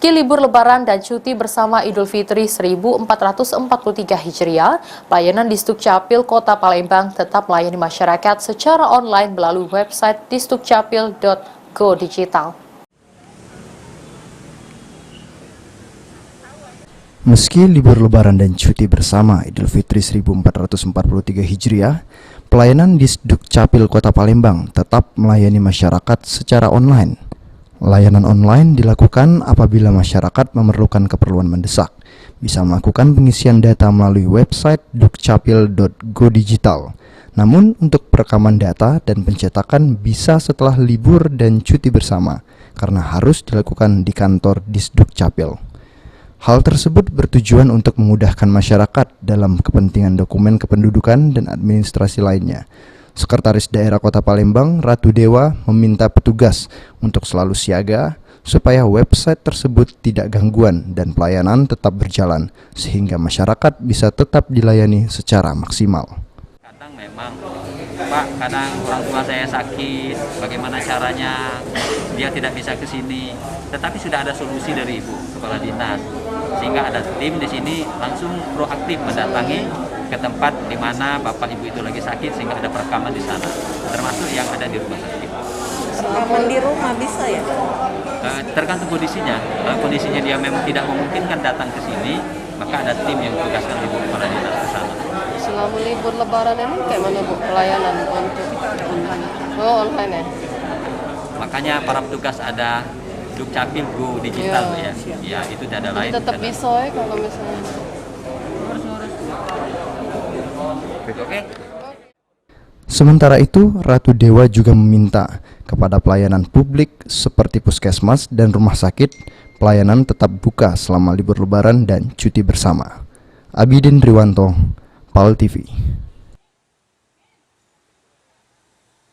Meski libur Lebaran dan cuti bersama Idul Fitri 1443 Hijriah, pelayanan Disdukcapil Kota Palembang tetap melayani masyarakat secara online melalui website disdukcapil.go digital. Meski libur Lebaran dan cuti bersama Idul Fitri 1443 Hijriah, pelayanan Disdukcapil Kota Palembang tetap melayani masyarakat secara online. Layanan online dilakukan apabila masyarakat memerlukan keperluan mendesak. Bisa melakukan pengisian data melalui website dukcapil.go digital. Namun untuk perekaman data dan pencetakan bisa setelah libur dan cuti bersama, karena harus dilakukan di kantor Disdukcapil. Hal tersebut bertujuan untuk memudahkan masyarakat dalam kepentingan dokumen kependudukan dan administrasi lainnya. Sekretaris Daerah Kota Palembang, Ratu Dewa, meminta petugas untuk selalu siaga supaya website tersebut tidak gangguan dan pelayanan tetap berjalan sehingga masyarakat bisa tetap dilayani secara maksimal. Kadang memang, Pak, kadang orang tua saya sakit, bagaimana caranya dia tidak bisa ke sini. Tetapi sudah ada solusi dari Ibu Kepala Dinas, sehingga ada tim di sini langsung proaktif mendatangi ke tempat di mana bapak ibu itu lagi sakit sehingga ada perekaman di sana, termasuk yang ada di rumah sakit. Rekaman di rumah bisa ya? Tergantung kondisinya. Kalau kondisinya dia memang tidak memungkinkan datang ke sini, maka ada tim yang tugaskan Ibu Kepala Dinas ke sana. Selama libur Lebaran ini kayak mana Bu pelayanan untuk online? Oh, online ya. Makanya para petugas ada Dukcapil Go digital ya. Ya, itu tidak ada lain. Tetap bisa ya kalau misalnya. Oke. Sementara itu, Ratu Dewa juga meminta kepada pelayanan publik seperti puskesmas dan rumah sakit, pelayanan tetap buka selama libur Lebaran dan cuti bersama. Abidin Riwanto, PAL TV.